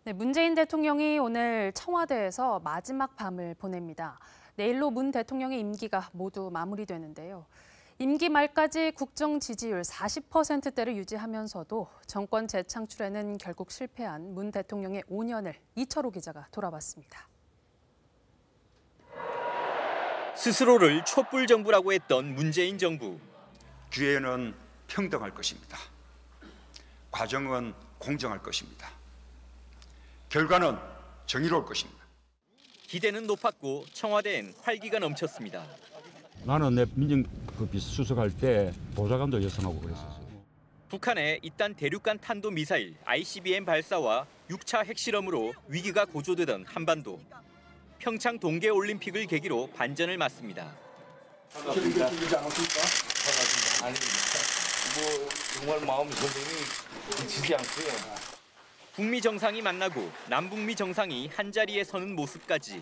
네, 문재인 대통령이 오늘 청와대에서 마지막 밤을 보냅니다. 내일로 문 대통령의 임기가 모두 마무리되는데요. 임기 말까지 국정 지지율 40%대를 유지하면서도 정권 재창출에는 결국 실패한 문 대통령의 5년을 이철호 기자가 돌아봤습니다. 스스로를 촛불 정부라고 했던 문재인 정부. 기회는 평등할 것입니다. 과정은 공정할 것입니다. 결과는 정의로울 것입니다. 기대는 높았고 청와대엔 활기가 넘쳤습니다. 나는 내 민정비 수석할 때 보좌관도 예선하고 그랬었어요. 북한의 잇단 대륙간 탄도 미사일 ICBM 발사와 6차 핵실험으로 위기가 고조되던 한반도. 평창 동계올림픽을 계기로 반전을 맞습니다. 아닙니다. 정말 마음 선생이 지치지 않고요. 북미 정상이 만나고 남북미 정상이 한자리에 서는 모습까지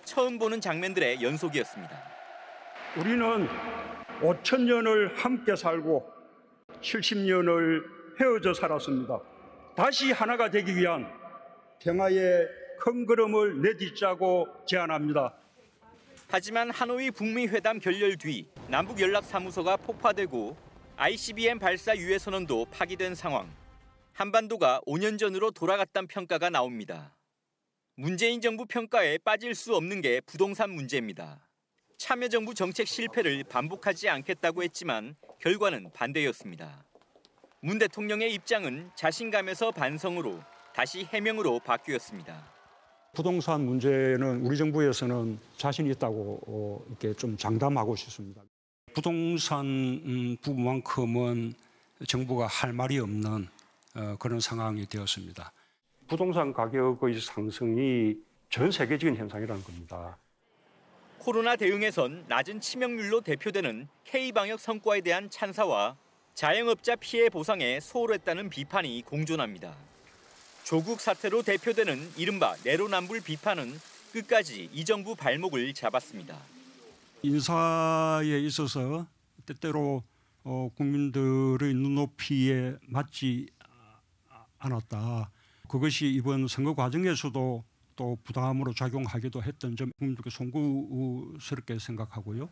처음 보는 장면들의 연속이었습니다. 우리는 5,000년을 함께 살고 70년을 헤어져 살았습니다. 다시 하나가 되기 위한 평화의 큰 걸음을 내딛자고 제안합니다. 하지만 하노이 북미 회담 결렬 뒤 남북연락사무소가 폭파되고 ICBM 발사 유예 선언도 파기된 상황. 한반도가 5년 전으로 돌아갔다는 평가가 나옵니다. 문재인 정부 평가에 빠질 수 없는 게 부동산 문제입니다. 참여정부 정책 실패를 반복하지 않겠다고 했지만 결과는 반대였습니다. 문 대통령의 입장은 자신감에서 반성으로 다시 해명으로 바뀌었습니다. 부동산 문제는 우리 정부에서는 자신 있다고 이렇게 좀 장담하고 싶습니다. 부동산 부분만큼은 정부가 할 말이 없는 그런 상황이 되었습니다. 부동산 가격의 상승이 전 세계적인 현상이라는 겁니다. 코로나 대응에선 낮은 치명률로 대표되는 K방역 성과에 대한 찬사와 자영업자 피해 보상에 소홀했다는 비판이 공존합니다. 조국 사태로 대표되는 이른바 내로남불 비판은 끝까지 이 정부 발목을 잡았습니다. 인사에 있어서 때때로 국민들의 눈높이에 맞지 않았다. 그것이 이번 선거 과정에서도 또 부담으로 작용하기도 했던 점 국민들께 송구스럽게 생각하고요.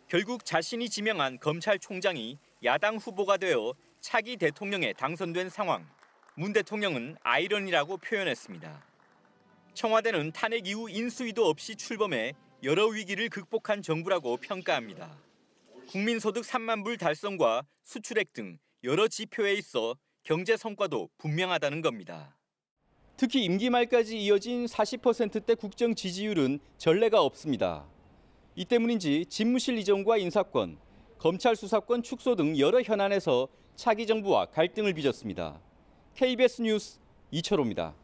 결국 자신이 지명한 검찰총장이 야당 후보가 되어 차기 대통령에 당선된 상황. 문 대통령은 아이러니라고 표현했습니다. 청와대는 탄핵 이후 인수위도 없이 출범해 여러 위기를 극복한 정부라고 평가합니다. 국민소득 3만 불 달성과 수출액 등 여러 지표에 있어 경제 성과도 분명하다는 겁니다. 특히 임기 말까지 이어진 40%대 국정 지지율은 전례가 없습니다. 이 때문인지 집무실 이전과 인사권, 검찰 수사권 축소 등 여러 현안에서 차기 정부와 갈등을 빚었습니다. KBS 뉴스 이철호입니다.